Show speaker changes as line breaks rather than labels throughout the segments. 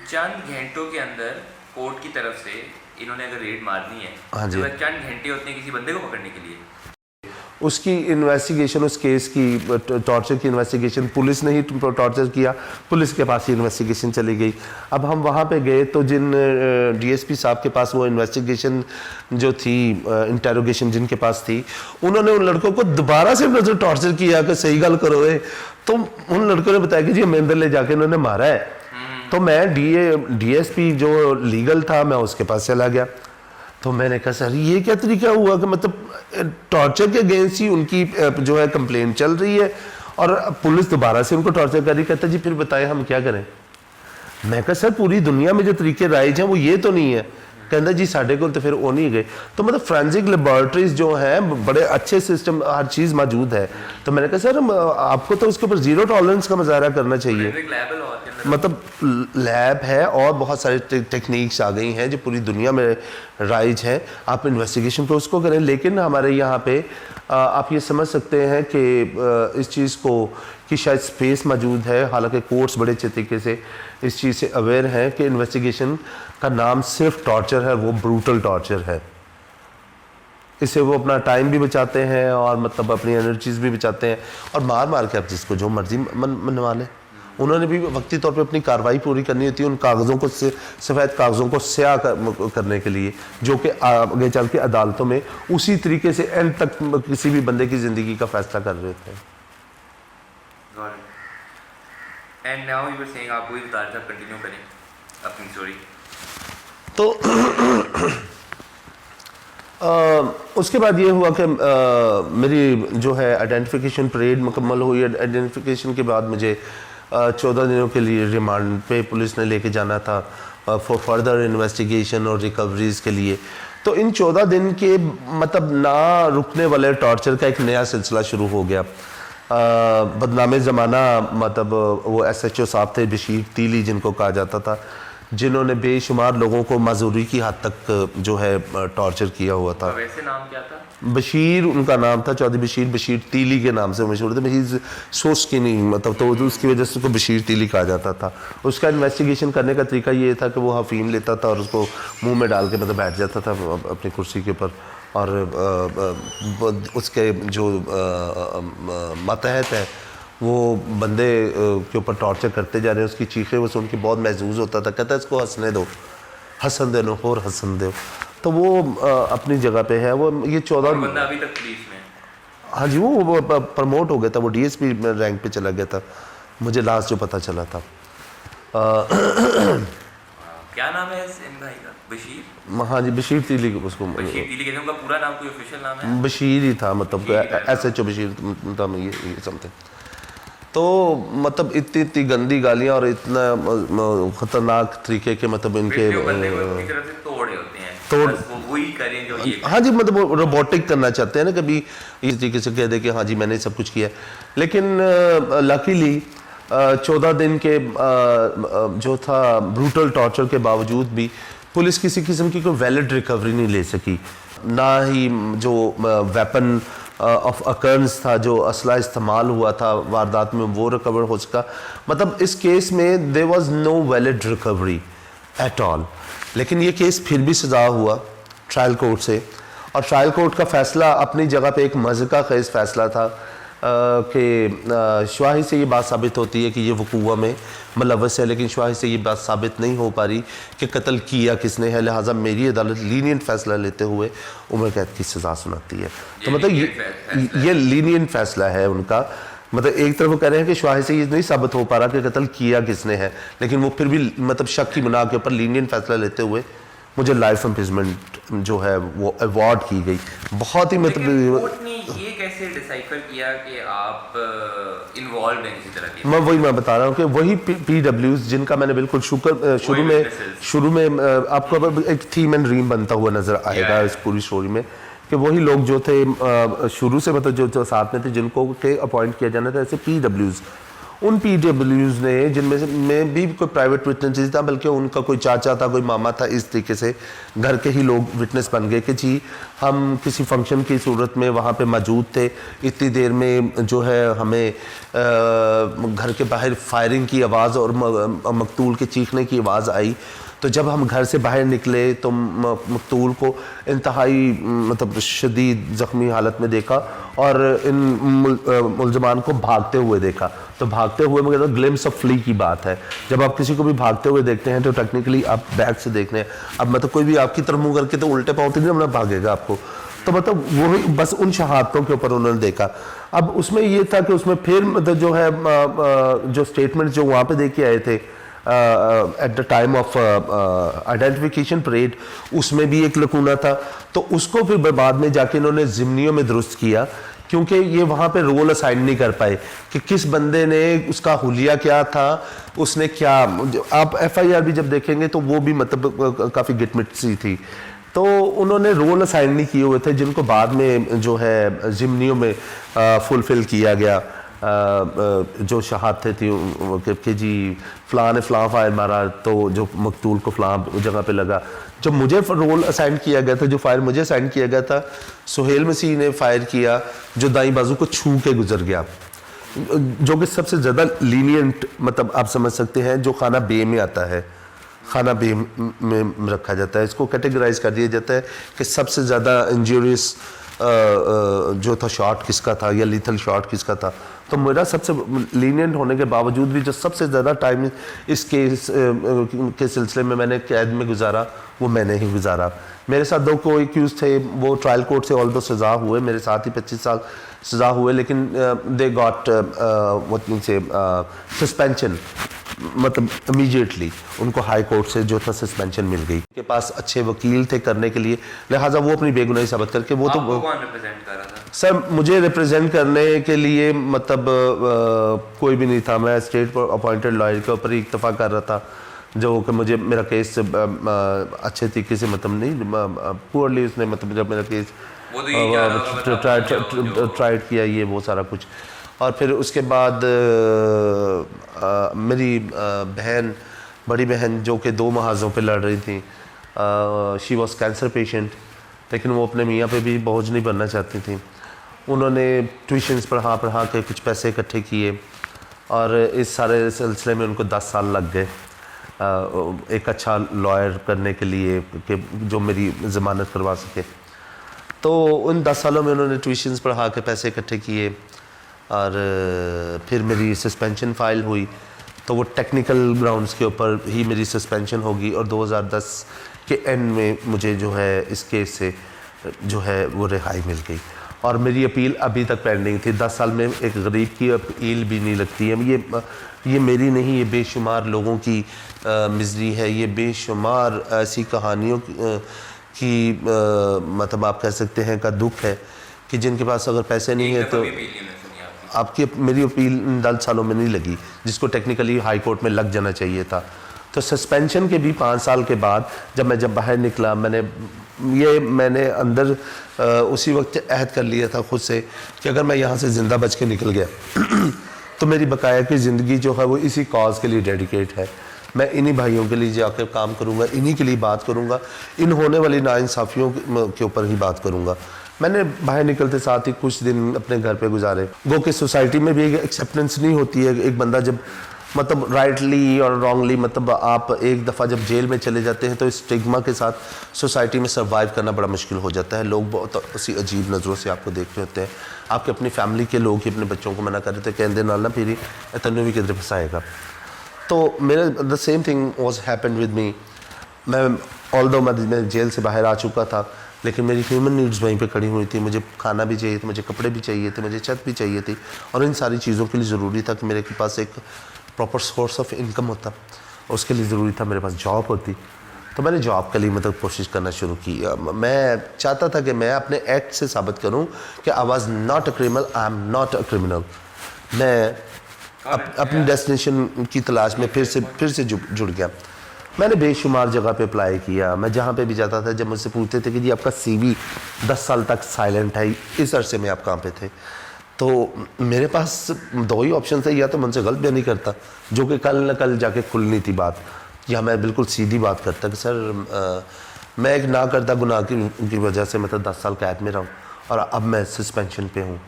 चंद घंटों के अंदर कोर्ट की तरफ से इन्होंने अगर रेड मारनी है,
हाँ जी,
तो चंद घंटे होते हैं किसी बंदे को पकड़ने के लिए।
उसकी इन्वेस्टिगेशन, उस केस की टॉर्चर की इन्वेस्टिगेशन पुलिस ने ही टॉर्चर किया, पुलिस के पास ही इन्वेस्टिगेशन चली गई। अब हम वहाँ पे गए तो जिन डीएसपी साहब के पास वो इन्वेस्टिगेशन जो थी, इंटेरोगेशन जिनके पास थी, उन्होंने उन लड़कों को दोबारा से टॉर्चर किया कि सही गल करो। तो उन लड़कों ने बताया कि जी हमें अंदर ले जाके उन्होंने मारा है। तो मैं डीएसपी जो लीगल था, मैं उसके पास चला गया। तो मैंने कहा सर ये क्या तरीका हुआ कि मतलब टॉर्चर के अगेंस्ट ही उनकी जो है कंप्लेंट चल रही है और पुलिस दोबारा से उनको टॉर्चर कर रही। कहता जी फिर बताएं हम क्या करें। मैं कहा सर पूरी दुनिया में जो तरीके राइज हैं वो ये तो नहीं है। कहता जी साढ़े को तो फिर वो नहीं गए। तो मतलब फ्रेंसिक लेबॉर्ट्रीज जो हैं बड़े अच्छे सिस्टम, हर चीज़ मौजूद है। तो मैंने कहा सर आपको तो उसके ऊपर जीरो टॉलरेंस का मुजाहरा करना चाहिए। मतलब लैब है और बहुत सारे टेक्निक्स आ गई हैं जो पूरी दुनिया में राइज हैं, आप इन्वेस्टिगेशन तो उसको करें। लेकिन हमारे यहाँ पे आप ये समझ सकते हैं कि इस चीज़ को कि शायद स्पेस मौजूद है, हालांकि कोर्ट्स बड़े अच्छे तरीके से इस चीज़ से अवेयर हैं कि इन्वेस्टिगेशन का नाम सिर्फ टॉर्चर है, वो ब्रूटल टॉर्चर है। इससे वो अपना टाइम भी बचाते हैं और मतलब अपनी एनर्जीज भी बचाते हैं और मार मार के आप जिसको जो मर्जी मनवा लें। उन्होंने भी वक्ती तौर पे अपनी कार्रवाई पूरी करनी होती है, उन कागज़ों को सफ़ेद कागज़ों को स्याह करने के लिए, जो कि आगे चल के अदालतों में उसी तरीके से एंड तक किसी भी बंदे की ज़िंदगी का फैसला कर रहे थे।
And now you were saying, आप वही बता रहे थे, कंटिन्यू करें अपनी स्टोरी।
तो उसके बाद ये हुआ कि मेरी जो है आइडेंटिफिकेशन परेड मुकम्मल हुई। आइडेंटिफिकेशन के बाद मुझे 14 दिनों के लिए रिमांड पे पुलिस ने लेके जाना था फॉर फर्दर इन्वेस्टिगेशन और रिकवरीज के लिए। तो इन 14 दिन के मतलब ना रुकने वाले टॉर्चर का एक नया सिलसिला शुरू हो गया। बदनामे ज़माना मतलब वो SHO साहब थे बशीर तीली जिनको कहा जाता था, जिन्होंने बेशुमार लोगों को माजूरी की हद तक जो है टॉर्चर किया हुआ था।
वैसे नाम क्या था?
बशीर उनका नाम था, चौधरी बशीर तीली के नाम से मशहूर थे। बशीर सोच की नहीं मतलब, तो उसकी वजह से उसको बशीर तीली कहा जाता था। उसका इन्वेस्टिगेशन करने का तरीका ये था कि वो हफीम लेता था और उसको मुंह में डाल के मतलब बैठ जाता था अपनी कुर्सी के ऊपर, और उसके जो मातहत है वो बंदे के ऊपर टॉर्चर करते जा रहे हैं। उसकी चीखें वो सुन के बहुत महसूस होता था। कहता है इसको हंसने दो, हंसन दे नो और हंसन दो। तो वो अपनी जगह पे है। वो ये 14
बंदा अभी तक पुलिस में।
हाँ जी, वो प्रमोट हो गया था, वो DSP रैंक पे चला गया था, मुझे लास्ट जो पता चला था।
क्या नाम है इन भाई का? बशीर?
हाँ जी, बशीर तीली उसको,
बशीर तीली कहते हैं। उनका पूरा नाम कोई ऑफिशियल नाम है?
बशीर ही था, मतलब SHO बशीर था ये समथिंग। तो मतलब इतनी गंदी गालियाँ और इतना खतरनाक तरीके के मतलब इनके तोड़
वही करें जो ये।
हाँ जी, मतलब वो रोबोटिक करना चाहते हैं ना, कभी इस तरीके से कह दे कि हाँ जी मैंने सब कुछ किया। लेकिन लकीली 14 दिन के जो था ब्रूटल टॉर्चर के बावजूद भी पुलिस किसी किस्म की कोई वैलिड रिकवरी नहीं ले सकी। ना ही जो वेपन ऑफ अकर्नेंस था, जो असला इस्तेमाल हुआ था वारदात में, वो रिकवर हो सका। मतलब इस केस में there was no valid recovery at all. लेकिन ये केस फिर भी सजा हुआ ट्रायल कोर्ट से, और ट्रायल कोर्ट का फ़ैसला अपनी जगह पे एक मज़का ख़ेज़ फ़ैसला था कि शवाहिद से ये बात साबित होती है कि ये वकूआ में मुलव्वस है, लेकिन शवाहिद से ये बात साबित नहीं हो पा रही कि कत्ल किया किसने है। लिहाजा मेरी अदालत लीनियंट फ़ैसला लेते हुए उम्र कैद की सज़ा सुनाती है। तो मतलब ये लीनियंट फ़ैसला है उनका। मतलब एक तरफ वो कह रहे हैं कि शवाहिद से ये नहीं साबित हो पा रहा कि कत्ल किया किसने है, लेकिन वो फिर भी मतलब शक की बिना के ऊपर लीनियंट फ़ैसला लेते हुए मुझे लाइफ इम्प्रिजमेंट जो है वो अवार्ड की गई। बहुत ही मतलब
कोर्ट ने ये कैसे डिसाइफर किया कि आप इन्वॉल्व हैं किसी तरह की?
मैं बता रहा हूँ कि वही PWs जिनका मैंने बिल्कुल शुरू में आपको एक थीम एंड ड्रीम बनता हुआ नजर आएगा इस पूरी स्टोरी में, कि वही लोग जो थे शुरू से मतलब जो साथ में थे जिनको के अपॉइंट किया जाना था ऐसे PWs, उन PWs ने, जिनमें से में भी कोई प्राइवेट विटनेस था, बल्कि उनका कोई चाचा था, कोई मामा था, इस तरीके से घर के ही लोग विटनेस बन गए कि जी हम किसी फंक्शन की सूरत में वहाँ पे मौजूद थे, इतनी देर में जो है हमें घर के बाहर फायरिंग की आवाज़ और मकतूल के चीखने की आवाज़ आई। तो जब हम घर से बाहर निकले तो मकतूल को इंतहाई मतलब शदीद ज़ख्मी हालत में देखा और इन मुलजमान को भागते हुए देखा। तो भागते हुए मगर ग्लिम्स ऑफ फ्ली की बात है, जब आप किसी को भी भागते हुए देखते हैं तो टेक्निकली आप बैक से देख रहे हैं। अब मतलब कोई भी आपकी तरफ मुँह करके तो उल्टे पाँव तो नहीं भागेगा आपको, तो मतलब वही बस उन शहादतों के ऊपर उन्होंने देखा। अब उसमें ये था कि उसमें फिर मतलब जो है जो स्टेटमेंट जो वहाँ पे दे के आए थे at the time of identification parade, उसमें भी एक लकूना था। तो उसको फिर बाद में जाके इन्होंने ज़िमनियों में दुरुस्त किया, क्योंकि ये वहाँ पे रोल असाइन नहीं कर पाए कि किस बंदे ने, उसका हुलिया क्या था, उसने क्या। आप FIR भी जब देखेंगे तो वो भी मतलब काफ़ी गिटमिट सी थी। तो उन्होंने रोल असाइन नहीं किए हुए थे, जिनको बाद में जो है ज़िमनियों में फुलफ़िल किया गया। जो शहादतें थी कि जी फ़लाँ ने फ़लाँ फायर मारा तो जो मकतूल को फ़लाँ जगह पे लगा। जब मुझे रोल असाइन किया गया था, जो फायर मुझे असाइन किया गया था, सुहेल मसीह ने फायर किया जो दाई बाजू को छू के गुजर गया, जो कि सबसे ज़्यादा लीनियंट मतलब आप समझ सकते हैं जो खाना बे में आता है, खाना बे में रखा जाता है। इसको कैटेगराइज कर दिया जाता है कि सबसे ज़्यादा इंजूरियस जो था शॉट किसका था या लीथल शॉट किसका था। तो मेरा सबसे लीनियंट होने के बावजूद भी जो सबसे ज़्यादा टाइम इस केस के सिलसिले में मैंने कैद में गुजारा वो मैंने ही गुजारा। मेरे साथ 2 को एक्यूज़ थे, वो ट्रायल कोर्ट से ऑल दो सज़ा हुए, मेरे साथ ही 25 साल सज़ा हुए, लेकिन दे गॉट व्हाट मीन से सस्पेंशन, मतलब इमीडिएटली उनको हाई कोर्ट से जो था सस्पेंशन मिल गई। के पास अच्छे वकील थे करने के लिए, लिहाजा वो अपनी बेगुनाही साबित करके वो तो
कौन रिप्रेजेंट कर रहा था?
सर मुझे रिप्रेजेंट करने के लिए मतलब कोई भी नहीं था। मैं स्टेट अपॉइंटेड लॉयर के ऊपर ही इक्तफा कर रहा था, जो कि मुझे मेरा केस अच्छे तरीके से मतलब नहीं पुअरली उसने मतलब जब मेरा केस ट्राइड किया ये वो सारा कुछ। और फिर उसके बाद मेरी बहन, बड़ी बहन जो कि 2 महाज़ों पे लड़ रही थी, शी वॉज कैंसर पेशेंट, लेकिन वो अपने मियाँ पे भी बोझ नहीं बनना चाहती थी। उन्होंने ट्यूशन्स पढ़ा के कुछ पैसे इकट्ठे किए और इस सारे सिलसिले में उनको 10 साल लग गए एक अच्छा लॉयर करने के लिए कि जो मेरी ज़मानत करवा सके। तो उन 10 सालों में उन्होंने ट्यूशन्स पढ़ा के पैसे इकट्ठे किए और फिर मेरी सस्पेंशन फ़ाइल हुई। तो वो टेक्निकल ग्राउंड्स के ऊपर ही मेरी सस्पेंशन होगी और 2010 के एंड में मुझे जो है इस केस से जो है वो रिहाई मिल गई। और मेरी अपील अभी तक पेंडिंग थी। 10 साल में एक गरीब की अपील भी नहीं लगती है। ये मेरी नहीं, ये बेशुमार लोगों की मिज़री है, ये बेशुमार ऐसी कहानियों की मतलब आप कह सकते हैं का दुख है कि जिनके पास अगर पैसे नहीं है तो आपकी मेरी अपील इन 10 सालों में नहीं लगी, जिसको टेक्निकली हाई कोर्ट में लग जाना चाहिए था। तो सस्पेंशन के भी 5 साल के बाद जब बाहर निकला, मैंने अंदर उसी वक्त अहद कर लिया था खुद से कि अगर मैं यहाँ से ज़िंदा बच के निकल गया तो मेरी बकाया की ज़िंदगी जो है वो इसी कॉज के लिए डेडिकेट है। मैं इन्हीं भाइयों के लिए जाकर काम करूँगा, इन्हीं के लिए बात करूँगा, इन होने वाली नाइंसाफ़ियों के ऊपर ही बात करूँगा। मैंने बाहर निकलते साथ ही कुछ दिन अपने घर पे गुजारे। गो कि सोसाइटी में भी एक एक्सेप्टेंस नहीं होती है। एक बंदा जब मतलब राइटली और रॉन्गली मतलब आप एक दफ़ा जब जेल में चले जाते हैं तो इस स्टिग्मा के साथ सोसाइटी में सर्वाइव करना बड़ा मुश्किल हो जाता है। लोग बहुत उसी अजीब नज़रों से आपको देख रहे होते हैं। आपके अपनी फैमिली के लोग ही अपने बच्चों को मना कर रहे थे, कहते नाल ना फिर तनु भी किधर फंसाएगा। तो मेरा the same thing was happen with me. मैं ऑल्दो मैं जेल से बाहर आ चुका था, लेकिन मेरी ह्यूमन नीड्स वहीं पे खड़ी हुई थी। मुझे खाना भी चाहिए था, मुझे कपड़े भी चाहिए थे, मुझे छत भी चाहिए थी, और इन सारी चीज़ों के लिए ज़रूरी था कि मेरे के पास एक प्रॉपर सोर्स ऑफ इनकम होता। उसके लिए ज़रूरी था मेरे पास जॉब होती। तो मैंने जॉब के लिए मतलब कोशिश करना शुरू की। मैं चाहता था कि मैं अपने एक्ट से साबित करूं कि I was not a criminal, I am not a criminal. मैं अपनी डेस्टिनेशन की तलाश में फिर से जुड़ गया। मैंने बेशुमार जगह पे अप्लाई किया। मैं जहाँ पे भी जाता था, जब मुझसे पूछते थे कि जी आपका CV 10 साल तक साइलेंट है, इस अरसे में आप कहाँ पे थे, तो मेरे पास दो ही ऑप्शन थे, या तो मैं उनसे गलत बयानी करता, जो कि कल न कल जाके खुलनी थी बात, या मैं बिल्कुल सीधी बात करता कि सर मैं एक ना करता गुनाह की वजह से मतलब 10 साल कैद में रहा हूँ और अब मैं सस्पेंशन पे हूँ,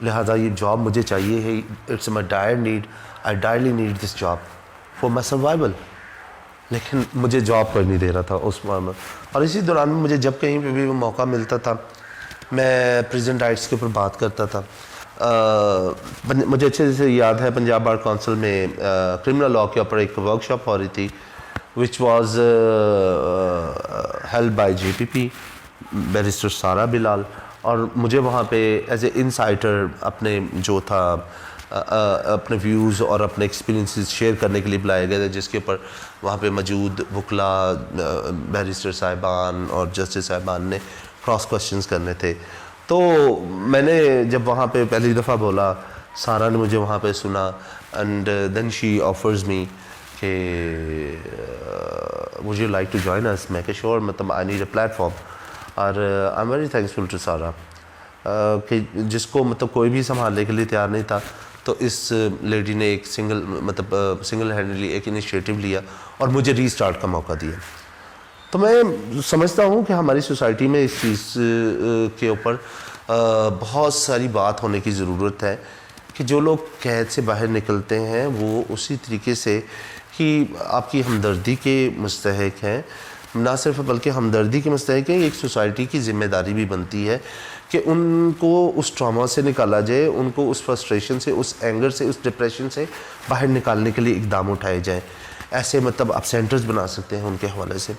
लिहाजा ये जॉब मुझे चाहिए है, it's my dire need, I direly need this job for my survival. लेकिन मुझे जॉब कर नहीं दे रहा था उस में, और इसी दौरान में मुझे जब कहीं पे भी मौका मिलता था मैं प्रिजन राइट्स के ऊपर बात करता था। मुझे अच्छे से याद है पंजाब बार काउंसिल में क्रिमिनल लॉ के ऊपर एक वर्कशॉप हो रही थी which was held by JPP barrister सारा बिलाल, और मुझे वहाँ पे एज ए इनसाइडर अपने जो था अपने व्यूज़ और अपने एक्सपीरियंसेस शेयर करने के लिए बुलाए गए थे, जिसके ऊपर वहाँ पे मौजूद वकला बैरिस्टर साहिबान और जस्टिस साहिबान ने क्रॉस क्वेश्चंस करने थे। तो मैंने जब वहाँ पे पहली दफ़ा बोला, सारा ने मुझे वहाँ पे सुना and then she offers me कि would you like to join us. मैं कहा श्योर, मतलब आई नीड अ प्लेटफॉर्म, और I am very thankful to Sara कि जिसको मतलब कोई भी संभालने के लिए तैयार नहीं था, तो इस लेडी ने एक सिंगल हैंडली एक इनिशिएटिव लिया और मुझे रीस्टार्ट का मौका दिया। तो मैं समझता हूँ कि हमारी सोसाइटी में इस चीज़ के ऊपर बहुत सारी बात होने की ज़रूरत है कि जो लोग कैद से बाहर निकलते हैं वो उसी तरीके से ही आपकी हमदर्दी के मुस्तहिक हैं, ना सिर्फ बल्कि हमदर्दी के मुस्तहिक हैं। एक सोसाइटी की ज़िम्मेदारी भी बनती है कि उनको उस ट्रॉमा से निकाला जाए, उनको उस फ्रस्ट्रेशन से, उस एंगर से, उस डिप्रेशन से बाहर निकालने के लिए इकदाम उठाए जाएँ। ऐसे मतलब आप सेंटर्स बना सकते हैं उनके हवाले से,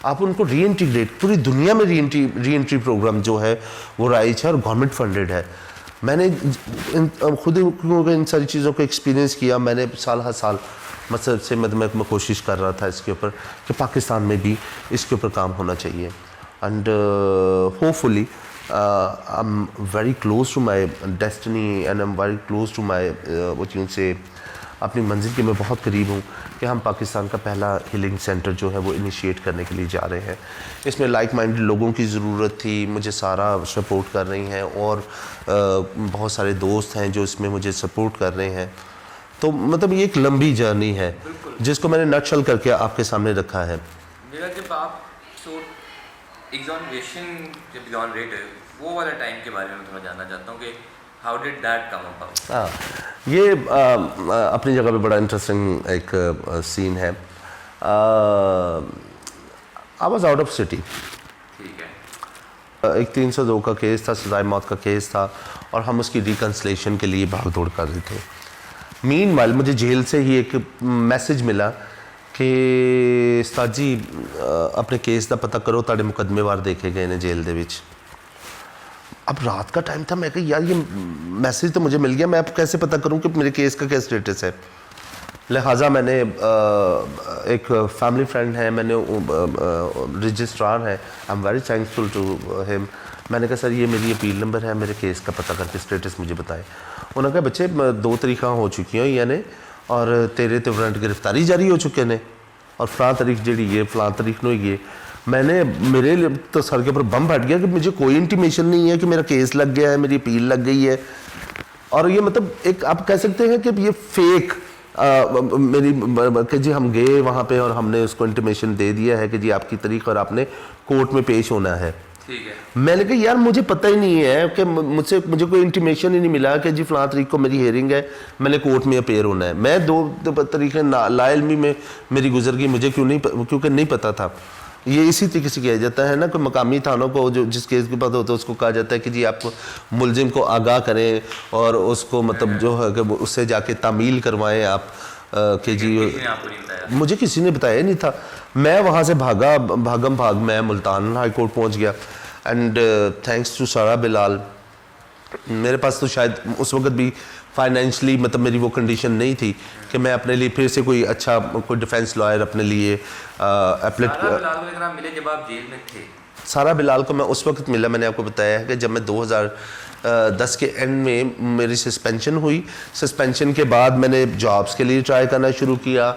आप उनको रीइंटीग्रेट, पूरी दुनिया में री एंट्री प्रोग्राम जो है वो राइज है और गवर्नमेंट फंडेड है। मैंने खुद इन सारी चीज़ों को एक्सपीरियंस किया। मैंने साल हर साल मतलब से मैं कोशिश कर रहा था इसके ऊपर कि पाकिस्तान में भी इसके ऊपर काम होना चाहिए, and hopefully I am very close to my destiny and I am very close to my what you say, अपनी मंजिल के मैं बहुत करीब हूँ कि हम पाकिस्तान का पहला हीलिंग सेंटर जो है वो इनिशिएट करने के लिए जा रहे हैं। इसमें लाइक माइंडेड लोगों की ज़रूरत थी, मुझे सारा सपोर्ट कर रही हैं और बहुत सारे दोस्त हैं जो इसमें मुझे सपोर्ट कर रहे हैं। तो मतलब ये एक लंबी जर्नी है जिसको मैंने नटशल करके आपके सामने रखा है।
मेरा जब आप एग्जॉनरेशन जब एग्जॉनरेट वो वाला टाइम के बारे में थोड़ा जानना चाहता हूँ कि how did that come about?
हाँ, ये अपनी जगह पे बड़ा इंटरेस्टिंग एक सीन है। I was out of city,
ठीक है।
एक 302 का केस था, सजाए मौत का केस था, और हम उसकी रिकन्सलेशन के लिए भाग दौड़ कर रहे थे। मीनवाइल मुझे जेल से ही एक मैसेज मिला कि उस्ताद जी अपने केस का पता करो, ताड़े मुकदमेवार देखे गए ने जेल दे विच। अब रात का टाइम था, मैं कहा यार ये मैसेज तो मुझे मिल गया, मैं अब कैसे पता करूं कि मेरे केस का क्या स्टेटस है। लिहाजा मैंने एक फैमिली फ्रेंड है, मैंने रजिस्ट्रार है, I am very thankful to him. मैंने कहा सर ये मेरी अपील नंबर है, मेरे केस का पता करके स्टेटस मुझे बताएं। उन्होंने कहा बच्चे 2 तारीख हो चुकी हैं यानी, और तेरे ते वारंट गिरफ्तारी जारी हो चुके हैं, और फलां तारीख जी है फलां तारीख को ही है। मैंने मेरे लिए तो सर के ऊपर बम फट गया कि मुझे कोई इंटीमेशन नहीं है कि मेरा केस लग गया है, मेरी अपील लग गई है। और ये मतलब एक आप कह सकते हैं कि ये फेक मेरी कि जी हम गए वहाँ पे और हमने उसको इंटीमेशन दे दिया है कि जी आपकी तारीख और आपने कोर्ट में पेश होना है।
ठीक है।
मैंने कहा यार मुझे पता ही नहीं है कि मुझे कोई इंटीमेशन ही नहीं मिला कि जी फलां तारीख को मेरी हेयरिंग है, मैंने कोर्ट में अपेयर होना है। मैं 2 तारीखें लाइल्मी में मेरी गुजर गई, मुझे क्योंकि नहीं पता था। ये इसी तरीके से किया जाता है ना कि मकामी थानों को जो जिस केस के बाद होता है उसको कहा जाता है कि जी आप मुलजिम को आगाह करें और उसको मतलब जो है कि उससे जाके तामील करवाएं आप कि जी मुझे किसी ने बताया नहीं था। मैं वहाँ से भाग मैं मुल्तान हाई कोर्ट पहुँच गया, एंड थैंक्स टू सारा बिलाल। मेरे पास तो शायद उस वक्त भी फाइनेंशली मतलब मेरी वो कंडीशन नहीं थी कि मैं अपने लिए फिर से कोई अच्छा कोई डिफेंस लॉयर अपने लिए
मिले जब आप जेल में थे?
सारा बिलाल को मैं उस वक्त मिला, मैंने आपको बताया है कि जब मैं 2010 के एंड में मेरी सस्पेंशन हुई। सस्पेंशन के बाद मैंने जॉब्स के लिए ट्राई करना शुरू किया,